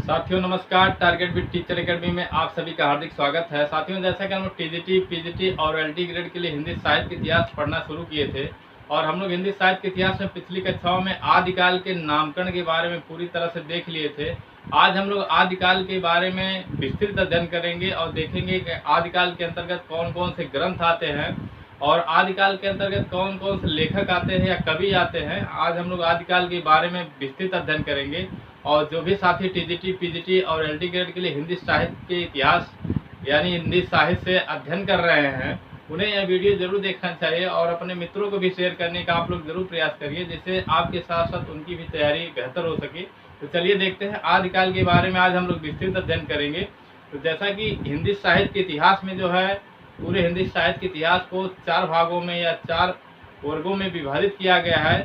साथियों नमस्कार। Target with teacher academy में आप सभी का हार्दिक स्वागत है। साथियों, जैसा कि हम लोग टीजीटी, पीजीटी और एलटी ग्रेड के लिए हिंदी साहित्य के इतिहास पढ़ना शुरू किए थे और हम लोग हिंदी साहित्य के इतिहास में पिछली कक्षाओं में आदिकाल के नामकरण के बारे में पूरी तरह से देख लिए थे। आज हम लोग आदिकाल के बारे में विस्तृत अध्ययन करेंगे और देखेंगे कि आदिकाल के अंतर्गत कौन कौन से ग्रंथ आते हैं और आदिकाल के अंतर्गत कौन कौन से लेखक आते हैं या कवि आते हैं। आज हम लोग आदिकाल के बारे में विस्तृत अध्ययन करेंगे और जो भी साथी टीजीटी, पीजीटी और एलटी ग्रेड के लिए हिंदी साहित्य के इतिहास यानी हिंदी साहित्य से अध्ययन कर रहे हैं उन्हें यह वीडियो जरूर देखना चाहिए और अपने मित्रों को भी शेयर करने का आप लोग जरूर प्रयास करिए, जिससे आपके साथ साथ उनकी भी तैयारी बेहतर हो सके। तो चलिए देखते हैं आदिकाल के बारे में आज हम लोग विस्तृत अध्ययन करेंगे। तो जैसा कि हिंदी साहित्य के इतिहास में जो है पूरे हिंदी साहित्य के इतिहास को 4 भागों में या 4 वर्गों में विभाजित किया गया है,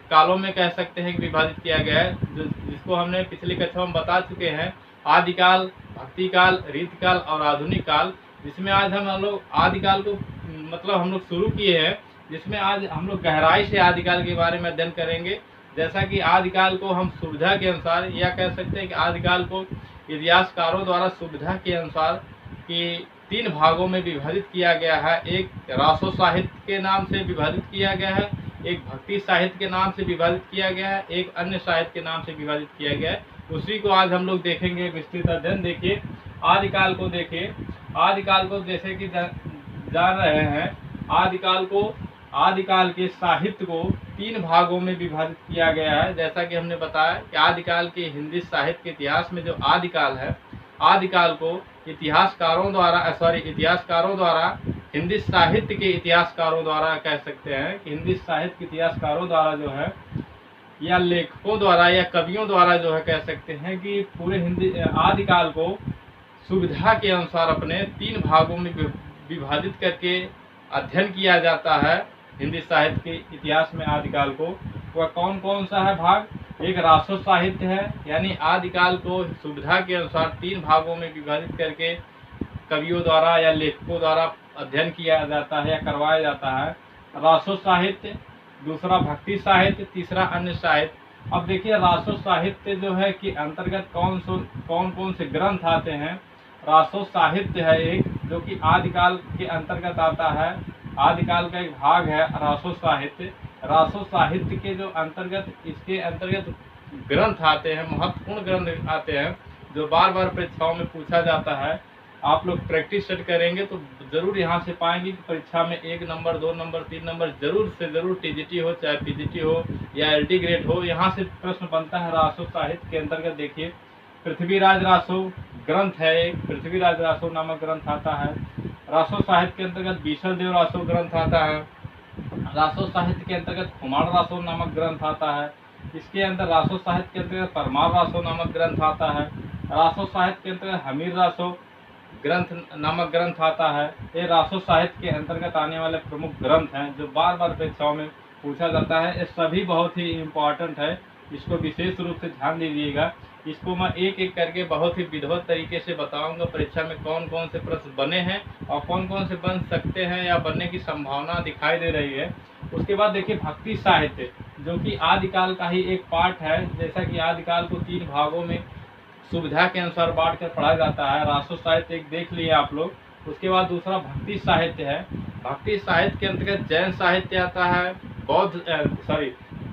कालों में कह सकते हैं कि विभाजित किया गया है, जिसको हमने पिछली कक्षा में बता चुके हैं। आदिकाल, भक्तिकाल, रीतिकाल और आधुनिक काल, जिसमें आज हम लोग आदिकाल को हम लोग शुरू किए हैं, जिसमें आज हम लोग गहराई से आदिकाल के बारे में अध्ययन करेंगे। जैसा कि आदिकाल को हम सुविधा के अनुसार या कह सकते हैं कि आदिकाल को इतिहासकारों द्वारा सुविधा के अनुसार कि 3 भागों में विभाजित किया गया है। एक रासो साहित्य के नाम से विभाजित किया गया है, एक भक्ति साहित्य के नाम से विभाजित किया गया है, एक अन्य साहित्य के नाम से विभाजित किया गया है। उसी को आज हम लोग देखेंगे विस्तृत अध्ययन। देखिए आदिकाल को, देखिए आदिकाल को जैसे कि जान रहे हैं, आदिकाल के साहित्य को 3 भागों में विभाजित किया गया है। जैसा कि हमने बताया कि आदिकाल के हिंदी साहित्य के इतिहास में जो आदिकाल है, आदिकाल को इतिहासकारों द्वारा हिंदी साहित्य के इतिहासकारों द्वारा कह सकते हैं कि हिंदी साहित्य के इतिहासकारों द्वारा जो है या लेखकों द्वारा या कवियों द्वारा जो है कह सकते हैं कि पूरे हिंदी आदिकाल को सुविधा के अनुसार अपने 3 भागों में विभाजित करके अध्ययन किया जाता है। हिंदी साहित्य के इतिहास में आदिकाल को वह कौन कौन सा है भाग? एक रासो साहित्य है, यानी आदिकाल को सुविधा के अनुसार 3 भागों में विभाजित करके कवियों द्वारा या लेखकों द्वारा अध्ययन किया जाता है या करवाया जाता है, रासो साहित्य। दूसरा भक्ति साहित्य, तीसरा अन्य साहित्य। अब देखिए रासो साहित्य जो है कि अंतर्गत कौन कौन से ग्रंथ आते हैं। रासो साहित्य है एक जो कि आदिकाल के अंतर्गत आता है, आदिकाल का एक भाग है रासो साहित्य। रासो साहित्य के जो अंतर्गत इसके अंतर्गत ग्रंथ आते हैं, महत्वपूर्ण ग्रंथ आते हैं जो बार बार परीक्षाओं में पूछा जाता है। आप लोग प्रैक्टिस सेट करेंगे तो जरूर यहाँ से पाएंगे कि परीक्षा में 1 नंबर, 2 नंबर, 3 नंबर जरूर से जरूर टीजीटी हो चाहे पीजीटी हो या एलटी ग्रेड हो, यहाँ से प्रश्न बनता है। रासो साहित्य के अंतर्गत देखिए पृथ्वीराज रासो ग्रंथ है, एक पृथ्वीराज रासो नामक ग्रंथ आता है। रासो साहित्य के अंतर्गत बीसल देव रासो ग्रंथ आता है। रासो साहित्य के अंतर्गत कुमार रासो नामक ग्रंथ आता है। इसके अंदर रासो साहित्य के अंतर्गत परमार रासो नामक ग्रंथ आता है। रासो साहित्य के अंतर्गत हमीर रासो ग्रंथ नामक ग्रंथ आता है। ये रासो साहित्य के अंतर्गत आने वाले प्रमुख ग्रंथ हैं जो बार बार परीक्षाओं में पूछा जाता है। ये सभी बहुत ही इम्पोर्टेंट है, इसको विशेष रूप से ध्यान दीजिएगा। इसको मैं एक एक करके बहुत ही विधिवत तरीके से बताऊंगा परीक्षा में कौन कौन से प्रश्न बने हैं और कौन कौन से बन सकते हैं या बनने की संभावना दिखाई दे रही है। उसके बाद देखिए भक्ति साहित्य जो कि आदिकाल का ही एक पार्ट है। जैसा कि आदिकाल को 3 भागों में सुविधा के अनुसार बांट कर पढ़ा जाता है। रासो साहित्य एक देख लिए आप लोग। उसके बाद दूसरा भक्ति साहित्य है। भक्ति साहित्य के अंतर्गत जैन साहित्य आता है,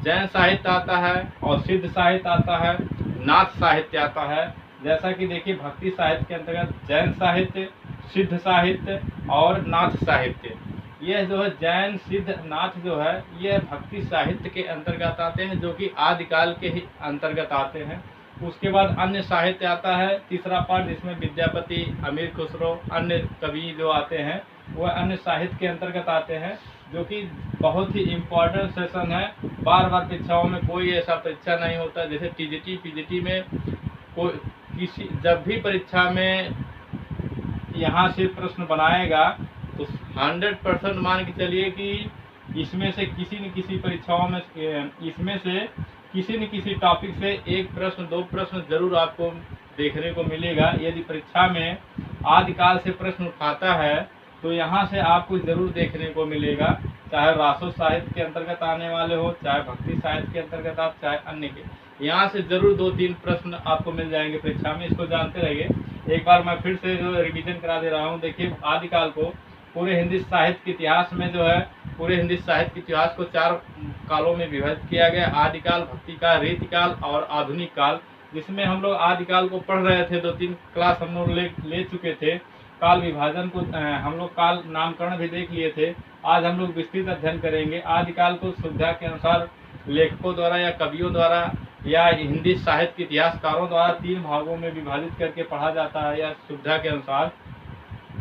जैन साहित्य आता है और सिद्ध साहित्य आता है, नाथ साहित्य आता है। जैसा कि देखिए भक्ति साहित्य के अंतर्गत जैन साहित्य, सिद्ध साहित्य और नाथ साहित्य, यह जो है जैन, सिद्ध, नाथ जो है यह भक्ति साहित्य के अंतर्गत आते हैं जो कि आदिकाल के ही अंतर्गत आते हैं। उसके बाद अन्य साहित्य आता है, तीसरा पार्ट, जिसमें विद्यापति, अमीर खुसरो, अन्य कवि जो आते हैं वह अन्य साहित्य के अंतर्गत आते हैं, जो कि बहुत ही इम्पोर्टेंट सेशन है। बार बार परीक्षाओं में कोई ऐसा परीक्षा नहीं होता जैसे टीजीटी, पीजीटी में जब भी परीक्षा में यहाँ से प्रश्न बनाएगा तो 100% मान के चलिए कि इसमें से किसी न किसी परीक्षाओं में इसमें से किसी न किसी टॉपिक से 1 प्रश्न 2 प्रश्न जरूर आपको देखने को मिलेगा। यदि परीक्षा में आदिकाल से प्रश्न उठाता है तो यहाँ से आपको जरूर देखने को मिलेगा। चाहे रासो साहित्य के अंतर्गत आने वाले हो, चाहे भक्ति साहित्य के अंतर्गत आप, चाहे अन्य के। यहाँ से जरूर 2-3 प्रश्न आपको मिल जाएंगे परीक्षा में, इसको जानते रहिए। एक बार मैं फिर से जो रिवीजन करा दे रहा हूँ। देखिए, आदिकाल को पूरे हिंदी साहित्य के इतिहास में जो है, पूरे हिंदी साहित्य के इतिहास को 4 कालों में विभाजित किया गया। आदिकाल, भक्ति काल, रीतिकाल और आधुनिक काल, जिसमें हम लोग आदिकाल को पढ़ रहे थे। 2-3 क्लास हम लोग ले चुके थे। काल विभाजन को हम लोग काल नामकरण भी देख लिए थे। आज हम लोग विस्तृत अध्ययन करेंगे। आदिकाल को सुविधा के अनुसार लेखकों द्वारा या कवियों द्वारा या हिंदी साहित्य के इतिहासकारों द्वारा 3 भागों में विभाजित करके पढ़ा जाता है, या सुविधा के अनुसार।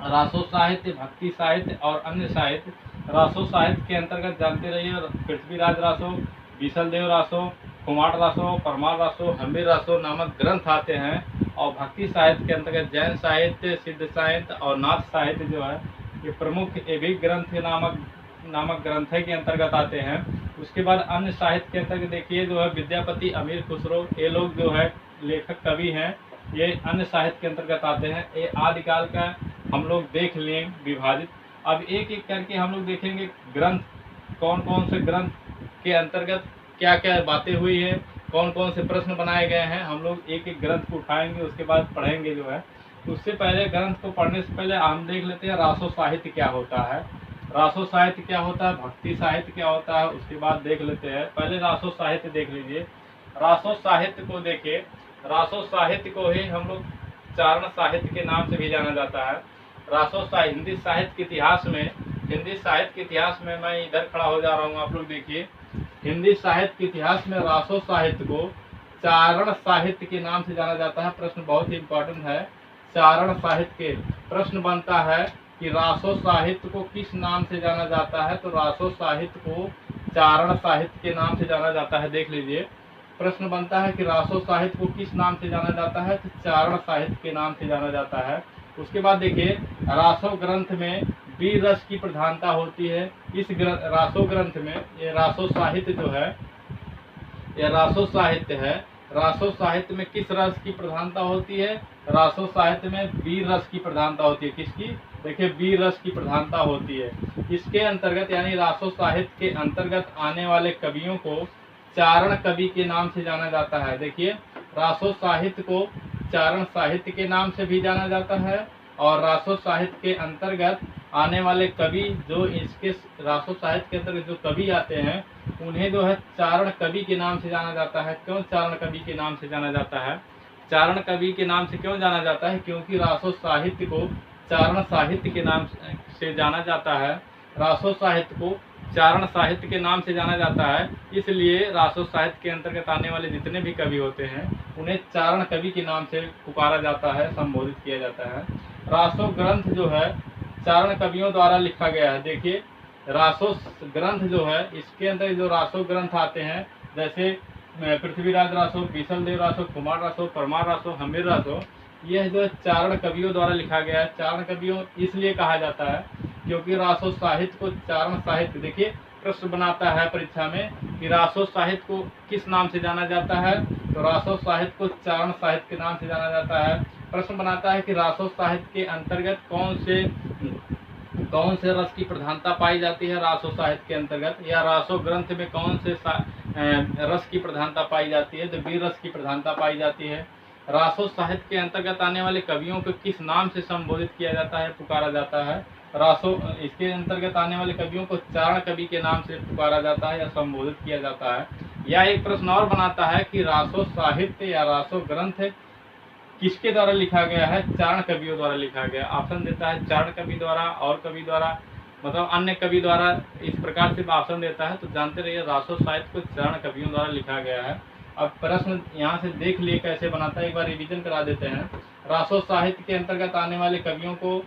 रासो साहित्य, भक्ति साहित्य और अन्य साहित्य। रासो साहित्य के अंतर्गत जानते रहिए, पृथ्वीराज रासो, बीसलदेव रासो, कुमार रासो, परमार रासो, हम्बीर रासो नामक ग्रंथ आते हैं। और भक्ति साहित्य के अंतर्गत जैन साहित्य, सिद्ध साहित्य और नाथ साहित्य जो है, ये प्रमुख एवं ग्रंथ नामक ग्रंथ के अंतर्गत आते हैं। उसके बाद अन्य साहित्य के अंतर्गत देखिए जो है, विद्यापति, अमीर खुसरो, ये लोग जो है लेखक कवि हैं, ये अन्य साहित्य के अंतर्गत आते हैं। ये आदिकाल का हम लोग देख लें विभाजित। अब एक एक करके हम लोग देखेंगे ग्रंथ, कौन कौन से ग्रंथ के अंतर्गत क्या क्या बातें हुई है, कौन कौन से प्रश्न बनाए गए हैं। हम लोग एक एक ग्रंथ को उठाएंगे, उसके बाद पढ़ेंगे जो है। उससे पहले ग्रंथ को पढ़ने से पहले हम देख लेते हैं रासो साहित्य क्या होता है। रासो साहित्य क्या होता है, भक्ति साहित्य क्या होता है, उसके बाद देख लेते हैं। पहले रासो साहित्य देख लीजिए। रासो साहित्य को देखिए, रासो साहित्य को ही हम लोग चारण साहित्य के नाम से भी जाना जाता है। रासो साहित्य हिंदी साहित्य के इतिहास में, हिंदी साहित्य के इतिहास में मैं इधर खड़ा हो जा रहा हूँ, आप लोग देखिए। हिंदी साहित्य के इतिहास में रासो साहित्य को चारण साहित्य के नाम से जाना जाता है। प्रश्न बहुत ही इम्पोर्टेंट है। चारण साहित्य के प्रश्न बनता है कि रासो साहित्य को किस नाम से जाना जाता है, तो रासो साहित्य को चारण साहित्य के नाम से जाना जाता है। देख लीजिए, प्रश्न बनता है कि रासो साहित्य को किस नाम से जाना जाता है, तो चारण साहित्य के नाम से जाना जाता है। उसके बाद देखिए, रासो ग्रंथ में वीर रस की प्रधानता होती है। इस रासो ग्रंथ में, ये रासो साहित्य जो है, यह रासो साहित्य है। रासो साहित्य में किस रस की प्रधानता होती है, रासो साहित्य में वीर रस की प्रधानता होती है। किसकी, देखिए वीर रस की प्रधानता होती है। इसके अंतर्गत यानी रासो साहित्य के अंतर्गत आने वाले कवियों को चारण कवि के नाम से जाना जाता है। देखिए, रासो साहित्य को चारण साहित्य के नाम से भी जाना जाता है, और रासो साहित्य के अंतर्गत आने वाले कवि, जो इसके रासो साहित्य के अंतर्गत जो कवि आते हैं, उन्हें जो है चारण कवि के नाम से जाना जाता है। क्यों चारण कवि के नाम से जाना जाता है, चारण कवि के नाम से क्यों जाना जाता है, क्योंकि रासो साहित्य को चारण साहित्य के नाम से जाना जाता है। रासो साहित्य को चारण साहित्य के नाम से जाना जाता है, इसलिए रासो साहित्य के अंतर्गत आने वाले जितने भी कवि होते हैं, उन्हें चारण कवि के नाम से पुकारा जाता है, संबोधित किया जाता है। रासो ग्रंथ जो है चारण कवियों द्वारा लिखा गया है। देखिए, रासो ग्रंथ जो है, इसके अंदर जो रासो ग्रंथ आते हैं, जैसे पृथ्वीराज रासो, बीसलदेव रासो, कुमार रासो, परमार रासो, हम्बीर रासो, यह जो चारण कवियों द्वारा लिखा गया है। चारण कवियों इसलिए कहा जाता है क्योंकि रासो साहित्य को चारण साहित्य, देखिए प्रश्न बनाता है परीक्षा में कि रासो साहित्य को किस नाम से जाना जाता है, तो रासो साहित्य को चारण साहित्य के नाम से जाना जाता है। प्रश्न बनाता है कि रासो साहित्य के अंतर्गत कौन से रस की प्रधानता पाई जाती है रासो साहित्य के अंतर्गत, या रासो ग्रंथ में कौन से रस की प्रधानता पाई जाती है, तो वीर रस की प्रधानता पाई जाती है। रासो साहित्य के अंतर्गत आने वाले कवियों को किस नाम से संबोधित किया जाता है, पुकारा जाता है। रासो इसके अंतर्गत आने वाले कवियों को चारण कवि के नाम से पुकारा जाता है या संबोधित किया जाता है। या एक प्रश्न और बनाता है कि रासो साहित्य या रासो ग्रंथ किसके द्वारा लिखा गया है, चारण कवियों द्वारा लिखा गया। ऑप्शन देता है चारण कवि द्वारा, और कवि द्वारा, मतलब अन्य कवि द्वारा, इस प्रकार से ऑप्शन देता है। तो जानते रहिए रासो साहित्य को चारण कवियों द्वारा लिखा गया है। अब प्रश्न यहाँ से देख लिए कैसे बनाता है, एक बार रिवीजन करा देते हैं। रासो साहित्य के अंतर्गत आने वाले कवियों को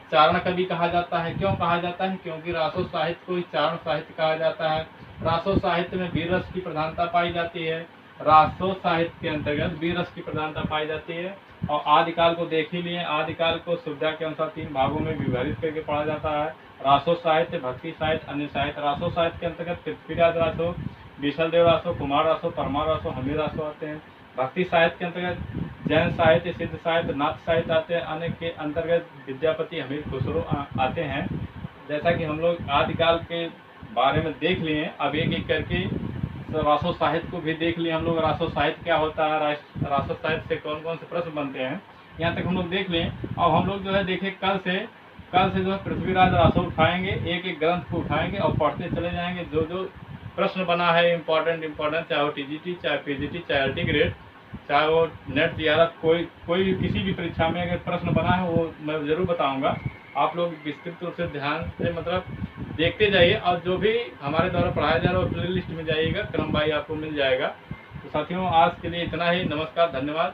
चारण कवि कहा जाता है। क्यों कहा जाता है, क्योंकि रासो साहित्य को चारण साहित्य कहा जाता है। रासो साहित्य में वीर रस की प्रधानता पाई जाती है। रासो साहित्य के अंतर्गत वीर रस की प्रधानता पाई जाती है। और आदिकाल को देख ही लिए, आदिकाल को सुविधा के अनुसार 3 भागों में विभाजित करके पढ़ा जाता है। रासो साहित्य, भक्ति साहित्य, अन्य साहित्य। रासो साहित्य के अंतर्गत पृथ्वीराज रासो, बीसलदेव रासो, कुमार रासो, परमार रासो, हम्बीर रासो आते हैं। भक्ति साहित्य के अंतर्गत जैन साहित्य, सिद्ध साहित्य, नाथ साहित्य आते हैं। अन्य के अंतर्गत विद्यापति, अमीर खुसरो आते हैं। जैसा कि हम लोग आदिकाल के बारे में देख लिए हैं, अब एक एक करके रासो साहित्य को भी देख लिए हम लोग। रासो साहित्य क्या होता है, रासो साहित्य से कौन कौन से प्रश्न बनते हैं, यहाँ तक हम लोग देख लें। अब हम लोग जो है देखें कल से जो है पृथ्वीराज रासो उठाएंगे, एक एक ग्रंथ को उठाएंगे और पढ़ते चले जाएंगे। जो जो प्रश्न बना है इम्पोर्टेंट, चाहे वो टीजीटी, चाहे पीजीटी, चाहे अल्टी ग्रेड, चाहे वो नेट जीआरएफ, कोई किसी भी परीक्षा में अगर प्रश्न बना है वो मैं ज़रूर बताऊंगा। आप लोग विस्तृत रूप से ध्यान से मतलब देखते जाइए, और जो भी हमारे द्वारा पढ़ाया जा रहा है वो प्ले लिस्ट में जाइएगा, क्रमवाही आपको मिल जाएगा। तो साथियों, आज के लिए इतना ही। नमस्कार, धन्यवाद।